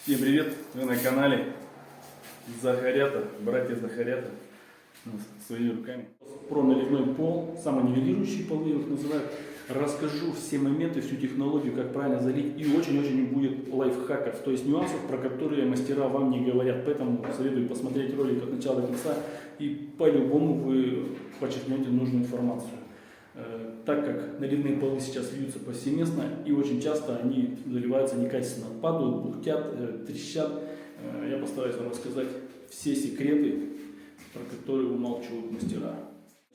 Всем привет! Вы на канале Захарята, братья Захарята, своими руками. Про наливной пол, самонивелирующие полы их называют. Расскажу все моменты, всю технологию, как правильно залить, и очень-очень будет лайфхаков, то есть нюансов, про которые мастера вам не говорят. Поэтому советую посмотреть ролик от начала до конца, и по-любому вы подчеркнете нужную информацию. Так как наливные полы сейчас льются повсеместно, и очень часто они заливаются некачественно, падают, бухтят, трещат. Я постараюсь вам рассказать все секреты, про которые умалчивают мастера.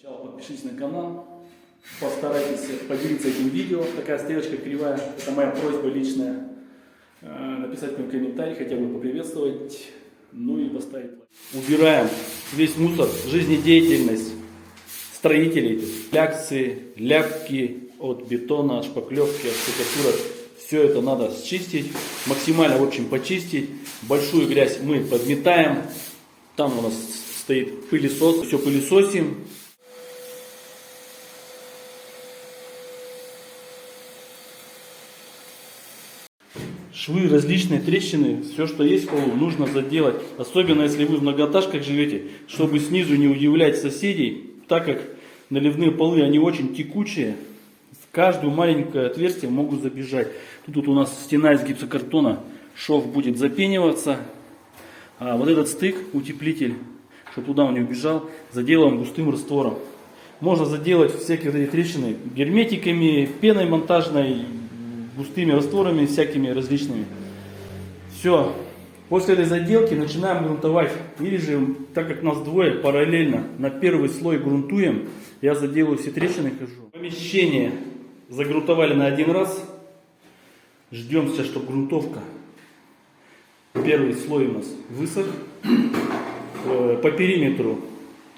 Сначала подпишитесь на канал, постарайтесь поделиться этим видео. Такая стрелочка кривая, это моя просьба личная. Написать мне комментарий, хотя бы поприветствовать, ну и поставить лайк. Убираем весь мусор, жизнедеятельность строителей, кляксы, ляпки от бетона, шпаклевки, от штукатурок. Все это надо счистить, максимально, в общем, почистить. Большую грязь мы подметаем. Там у нас стоит пылесос, все пылесосим. Швы, различные трещины, все, что есть в полу, нужно заделать. Особенно, если вы в многоэтажках живете, чтобы снизу не удивлять соседей. Так как наливные полы, они очень текучие, в каждое маленькое отверстие могут забежать. Тут у нас стена из гипсокартона, шов будет запениваться. А вот этот стык, утеплитель, чтобы туда он не убежал, заделаем густым раствором. Можно заделать всякие вот эти трещины герметиками, пеной монтажной, густыми растворами всякими различными. Все. После этой заделки начинаем грунтовать. Или же, так как нас двое, параллельно на первый слой грунтуем. Я заделаю все трещины, хожу. Помещение загрунтовали на один раз. Ждем сейчас, чтобы грунтовка. Первый слой у нас высох. По периметру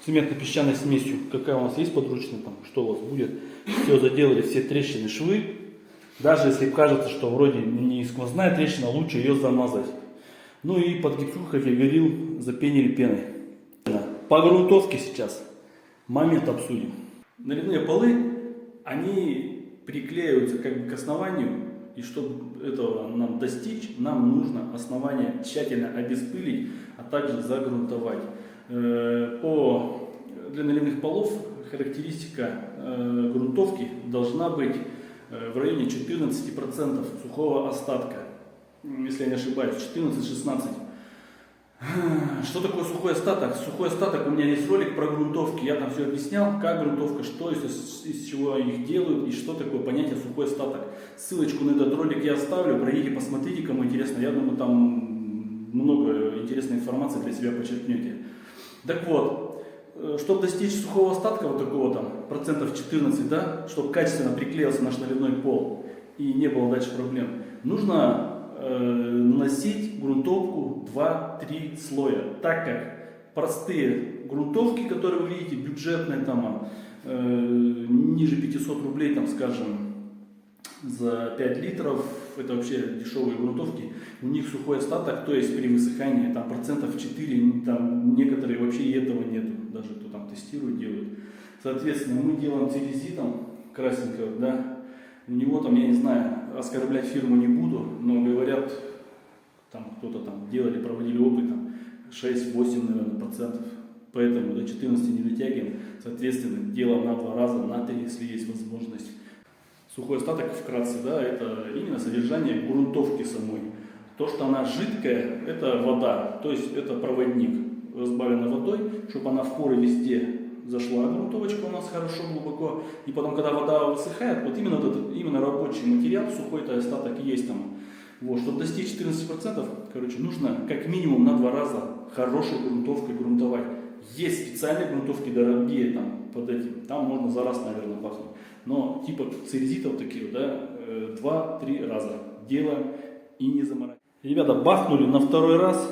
цементно-песчаной смесью. Какая у нас есть подручная, там, что у вас будет. Все заделали, все трещины, швы. Даже если кажется, что вроде не сквозная трещина, лучше ее замазать. Ну и под гипсу, как я говорил, запенили пеной. По грунтовке сейчас момент обсудим. Наливные полы, они приклеиваются как бы к основанию. И чтобы этого нам достичь, нам нужно основание тщательно обеспылить, а также загрунтовать. Для наливных полов характеристика грунтовки должна быть в районе 14% сухого остатка. Если я не ошибаюсь, 14-16. Что такое сухой остаток? Сухой остаток, у меня есть ролик про грунтовки. Я там все объяснял, как грунтовка, что из чего их делают и что такое понятие сухой остаток. Ссылочку на этот ролик я оставлю, пройдите, посмотрите, кому интересно. Я думаю, там много интересной информации для себя подчеркнете. Так вот, чтобы достичь сухого остатка, вот такого там, процентов 14, да, чтобы качественно приклеился наш наливной пол и не было дальше проблем, нужно наносить грунтовку 2-3 слоя, так как простые грунтовки, которые вы видите, бюджетные, там, ниже 500 рублей, там, скажем, за 5 литров, это вообще дешевые грунтовки, у них сухой остаток, то есть при высыхании там процентов 4, там некоторые вообще и этого нету, даже кто там тестирует, делают. Соответственно, мы делаем церезитом красненького, да. У него там, я не знаю, оскорблять фирму не буду, но говорят, там кто-то там делали, проводили опыт, там 6-8, наверное, процентов, поэтому до 14 не дотягиваем, соответственно, делаем на 2 раза, на 3, если есть возможность. Сухой остаток, вкратце, да, это именно содержание грунтовки самой. То, что она жидкая, это вода, то есть это проводник, разбавленный водой, чтобы она в поры везде зашла грунтовочка у нас хорошо, глубоко, и потом, когда вода высыхает, вот именно именно рабочий материал, сухой-то остаток есть там. Вот, чтобы достичь 14%, короче, нужно как минимум на 2 раза хорошей грунтовкой грунтовать. Есть специальные грунтовки дорогие там под этим, там можно за раз, наверное, бахнуть. Но типа церезитов такие, да, 2-3 раза делаем и не заморачиваем. Ребята, бахнули на 2-й раз,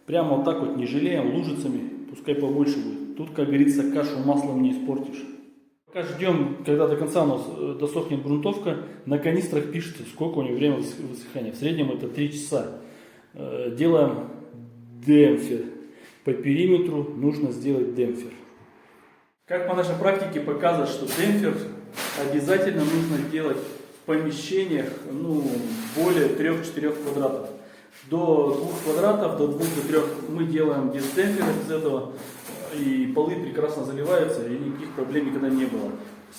прямо вот так вот не жалеем, лужицами, пускай побольше будет. Тут, как говорится, кашу маслом не испортишь. Пока ждем, когда до конца у нас досохнет грунтовка, на канистрах пишется, сколько у нее время высыхания. В среднем это 3 часа. Делаем демпфер. По периметру нужно сделать демпфер. Как по нашей практике показывает, что демпфер обязательно нужно делать в помещениях более 3-4 квадратов. До 2 квадратов, до 2-3 мы делаем без демпфера, без этого. И полы прекрасно заливаются, и никаких проблем никогда не было.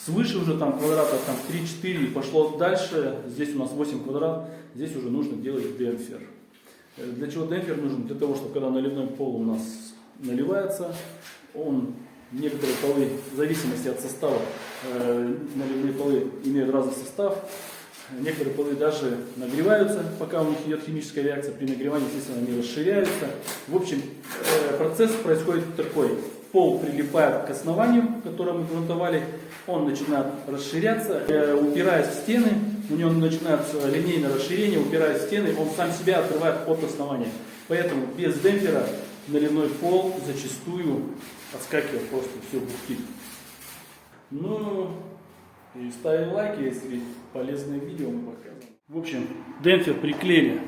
Свыше уже там квадратов там 3-4 пошло дальше. Здесь у нас 8 квадратов. Здесь уже нужно делать демпфер. Для чего демпфер нужен? Для того, чтобы когда наливной пол у нас наливается, некоторые полы, в зависимости от состава, наливные полы имеют разный состав. Некоторые полы даже нагреваются, пока у них идет химическая реакция. При нагревании, естественно, они расширяются. В общем, процесс происходит такой. Пол прилипает к основанию, которое мы грунтовали. Он начинает расширяться, упираясь в стены. У него начинается линейное расширение, упираясь в стены. Он сам себя открывает от основания. Поэтому без демпфера наливной пол зачастую отскакивает, просто все бухтит. И ставим лайки, если полезное видео мы показываем. В общем, демпфер приклеили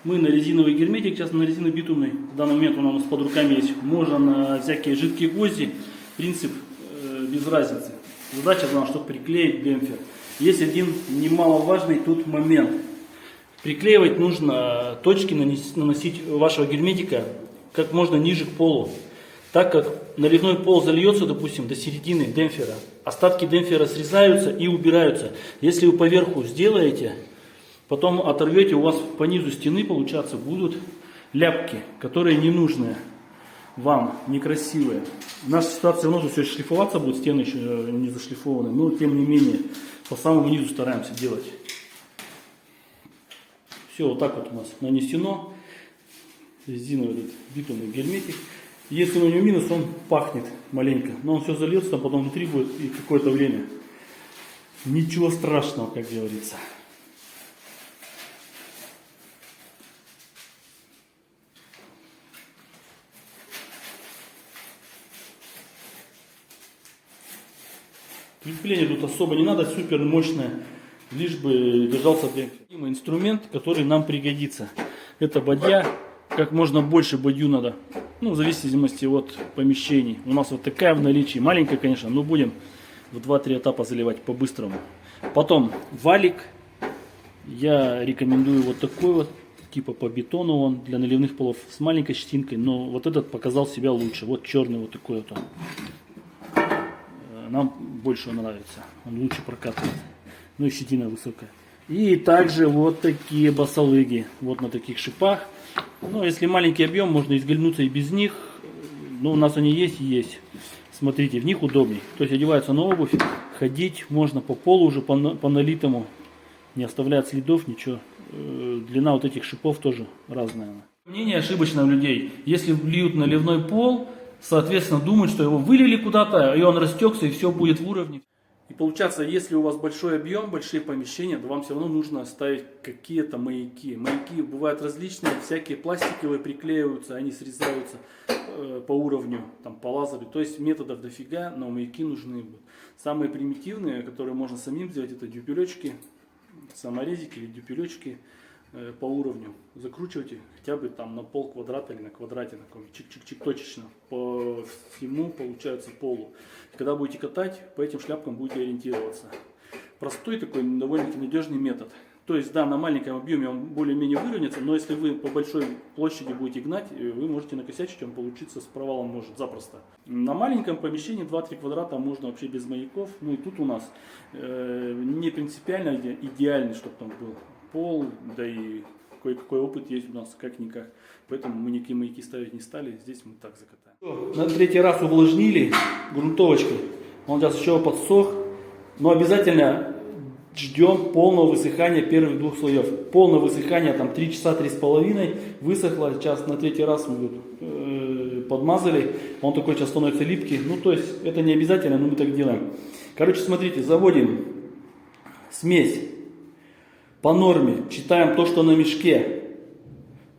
мы на резиновый герметик, сейчас на резиновый битумный. В данный момент он у нас под руками есть. Можно на всякие жидкие гвозди. Принцип без разницы. Задача была, чтобы приклеить демпфер. Есть один немаловажный тут момент. Приклеивать нужно точки наносить вашего герметика как можно ниже к полу. Так как наливной пол зальется, допустим, до середины демпфера, остатки демпфера срезаются и убираются. Если вы поверху сделаете, потом оторвете, у вас по низу стены, получаться, будут ляпки, которые не нужны вам, некрасивые. В нашей ситуации равно все шлифоваться будет, стены еще не зашлифованы, но тем не менее по самому низу стараемся делать. Все вот так вот у нас нанесено. Резиновый этот битумный герметик. Если у него минус, он пахнет маленько, но он все зальется, там потом внутри будет и какое-то время. Ничего страшного, как говорится. Крепление тут особо не надо, супер мощное, лишь бы держался демпфер. Инструмент, который нам пригодится. Это бадья. Как можно больше бадью надо, в зависимости от помещений. У нас вот такая в наличии, маленькая, конечно, но будем в 2-3 этапа заливать по-быстрому. Потом валик. Я рекомендую вот такой вот, типа по бетону он, для наливных полов с маленькой щетинкой, но вот этот показал себя лучше. Вот черный вот такой вот он. Нам больше нравится, он лучше прокатывает. Ну и щетина высокая. И также вот такие басалыги, вот на таких шипах. Но если маленький объем, можно изгольнуться и без них. Но у нас они есть и есть. Смотрите, в них удобней. То есть одеваются на обувь, ходить можно по полу уже по налитому. Не оставляет следов, ничего. Длина вот этих шипов тоже разная. Мнение ошибочное у людей. Если вльют наливной пол, соответственно думают, что его вылили куда-то, и он растекся, и все будет в уровне. И получается, если у вас большой объем, большие помещения, то вам все равно нужно ставить какие-то маяки. Маяки бывают различные, всякие пластиковые приклеиваются, они срезаются по уровню, там, по лазеру. То есть методов дофига, но маяки нужны. Самые примитивные, которые можно самим сделать, это дюбелечки, саморезики или дюбелечки по уровню. Закручивайте хотя бы там на пол квадрата или на квадрате, на каком чик-чик-чик точечно. По всему получается полу. Когда будете катать, по этим шляпкам будете ориентироваться. Простой такой, довольно-таки надежный метод. То есть, да, на маленьком объеме он более-менее выровняется, но если вы по большой площади будете гнать, вы можете накосячить, он получиться с провалом может запросто. На маленьком помещении 2-3 квадрата можно вообще без маяков. Ну и тут у нас не принципиально идеальный, чтобы там был пол, да и кое-какой опыт есть у нас, как-никак. Поэтому мы никакие маяки ставить не стали, здесь мы так закатаем. На третий раз увлажнили грунтовочкой. Он сейчас еще подсох, но обязательно ждем полного высыхания первых 2 слоев. Полное высыхание, там 3 часа, 3,5 высохло. Сейчас на третий раз мы подмазали. Он такой сейчас становится липкий. Ну, то есть, это не обязательно, но мы так делаем. Короче, смотрите, заводим смесь по норме. Читаем то, что на мешке.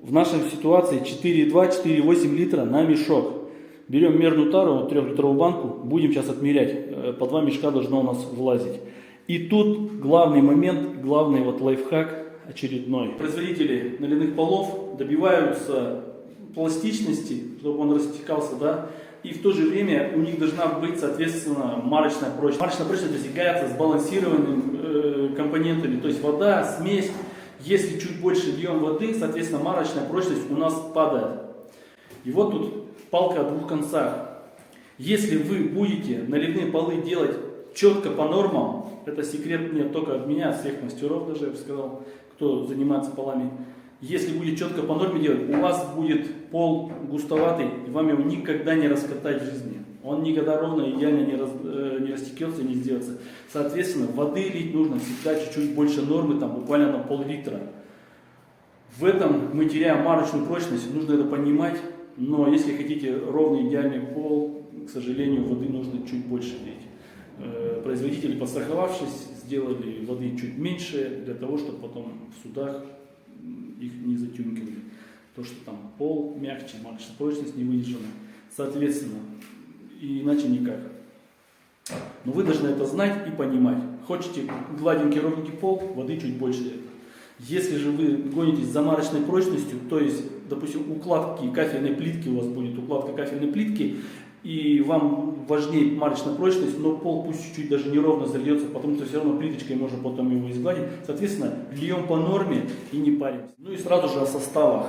В нашей ситуации 4,2-4,8 литра на мешок. Берем мерную тару, 3-литровую банку. Будем сейчас отмерять. По 2 мешка должно у нас влазить. И тут главный момент, главный вот лайфхак очередной. Производители наливных полов добиваются пластичности, чтобы он растекался, да, и в то же время у них должна быть, соответственно, марочная прочность. Марочная прочность достигается сбалансированными компонентами, то есть вода, смесь. Если чуть больше льем воды, соответственно, марочная прочность у нас падает. И вот тут палка о двух концах. Если вы будете наливные полы делать четко по нормам, это секрет не только от меня, от всех мастеров даже, я бы сказал, кто занимается полами. Если будет четко по норме делать, у вас будет пол густоватый, и вам его никогда не раскатать в жизни. Он никогда ровно, идеально не растекется, не сделается. Соответственно, воды лить нужно всегда чуть-чуть больше нормы, там буквально на пол-литра. В этом мы теряем марочную прочность, нужно это понимать. Но если хотите ровный идеальный пол, к сожалению, воды нужно чуть больше лить. Производители, подстраховавшись, сделали воды чуть меньше, для того, чтобы потом в судах их не затюнкали. То, что там пол мягче, марочная прочность не выдержана. Соответственно, и иначе никак. Но вы должны это знать и понимать. Хотите гладенький, ровненький пол, воды чуть больше. Если же вы гонитесь за марочной прочностью, то есть, допустим, укладки кафельной плитки, у вас будет укладка кафельной плитки, и вам важнее марочная прочность, но пол пусть чуть-чуть даже неровно зальется, потому что все равно плиточкой можно потом его изгладить. Соответственно, льем по норме и не паримся. Ну и сразу же о составах.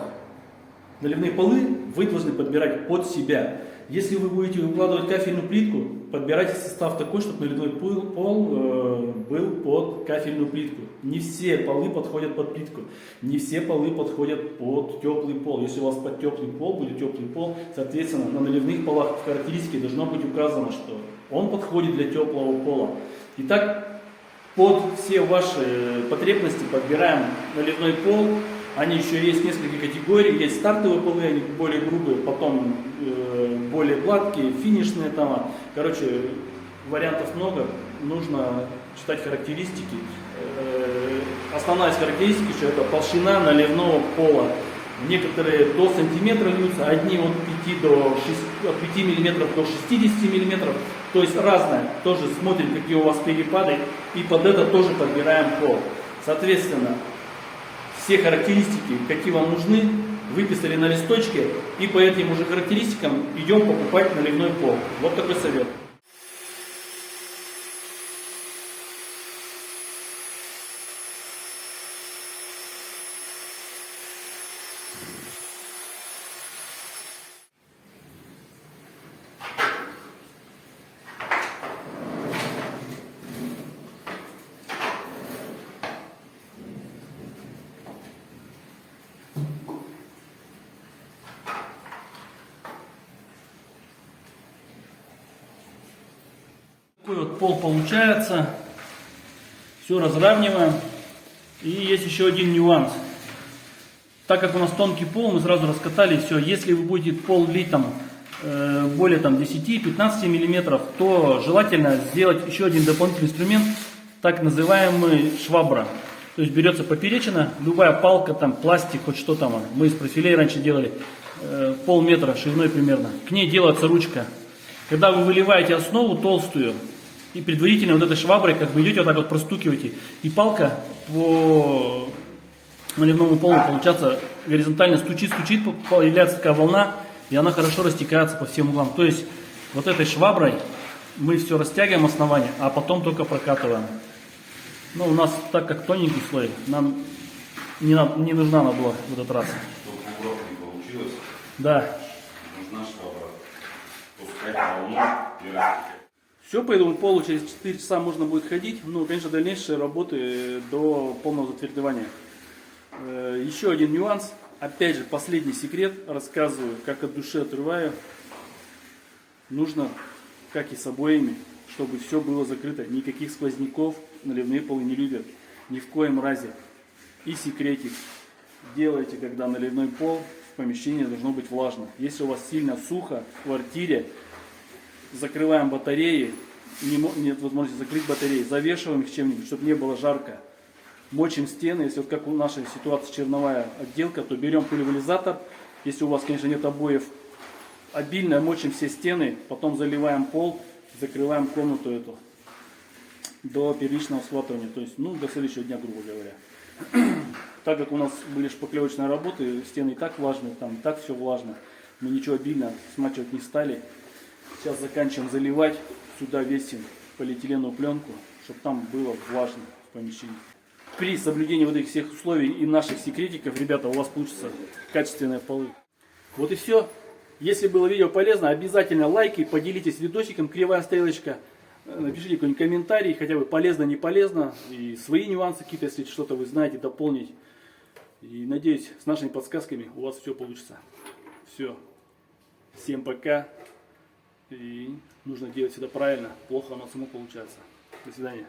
Наливные полы вы должны подбирать под себя. Если вы будете укладывать кафельную плитку, подбирайте состав такой, чтобы наливной пол был под кафельную плитку. Не все полы подходят под плитку, не все полы подходят под теплый пол. Если у вас под теплый пол будет теплый пол, соответственно, на наливных полах в характеристике должно быть указано, что он подходит для теплого пола. Итак, под все ваши потребности подбираем наливной пол. Они еще есть несколько категорий, есть стартовые полы, они более грубые, потом более гладкие, финишные там. Короче, вариантов много, нужно читать характеристики. Основная из характеристики, что это толщина наливного пола. Некоторые до сантиметра льются, одни от 5 миллиметров до 60 миллиметров. То есть разное, тоже смотрим, какие у вас перепады, и под это тоже подбираем пол. Соответственно, все характеристики, какие вам нужны, выписали на листочке, и по этим уже характеристикам идем покупать наливной пол. Вот такой совет. Такой вот пол получается. Все разравниваем. И есть еще один нюанс. Так как у нас тонкий пол, мы сразу раскатали все. Если вы будете пол лить там, более 10-15 миллиметров, то желательно сделать еще один дополнительный инструмент, так называемый швабра. То есть берется поперечина, любая палка, там, пластик, хоть что там. Мы из профилей раньше делали, полметра шириной примерно. К ней делается ручка. Когда вы выливаете основу толстую, и предварительно вот этой шваброй как бы идете вот так вот простукиваете, и палка по наливному полу, получается, горизонтально стучит, появляется такая волна, и она хорошо растекается по всем углам. То есть вот этой шваброй мы все растягиваем основание, а потом только прокатываем. Но у нас, так как тоненький слой, нам не нужна она была в этот раз. Чтобы бугров не получилось, да. нужна швабра. Пускать волну и растекать. Все, по этому полу через 4 часа можно будет ходить. Ну, конечно, дальнейшие работы до полного затвердевания. Еще один нюанс. Опять же, последний секрет. Рассказываю, как от души отрываю. Нужно, как и с обоями, чтобы все было закрыто. Никаких сквозняков наливные полы не любят. Ни в коем разе. И секретик. Делайте, когда наливной пол в помещении должно быть влажно. Если у вас сильно сухо в квартире, закрываем батареи, нет возможности закрыть батареи, завешиваем их чем-нибудь, чтобы не было жарко. Мочим стены, если вот как у нашей ситуации черновая отделка, то берем пульверизатор, если у вас, конечно, нет обоев, обильно мочим все стены, потом заливаем пол, закрываем комнату эту до первичного схватывания, то есть, до следующего дня, грубо говоря. Так как у нас были шпаклевочные работы, стены и так влажные, там и так все влажно, мы ничего обильно смачивать не стали. Сейчас заканчиваем заливать, сюда весим полиэтиленовую пленку, чтобы там было влажно в помещении. при соблюдении вот этих всех условий и наших секретиков, ребята, у вас получится качественные полы. Вот и все. Если было видео полезно, обязательно лайки, поделитесь видосиком, кривая стрелочка, напишите какой-нибудь комментарий, хотя бы полезно, не полезно, и свои нюансы какие-то, если что-то вы знаете, дополнить. И надеюсь, с нашими подсказками у вас все получится. Все. Всем пока. И нужно делать всегда правильно, плохо оно само получается. До свидания.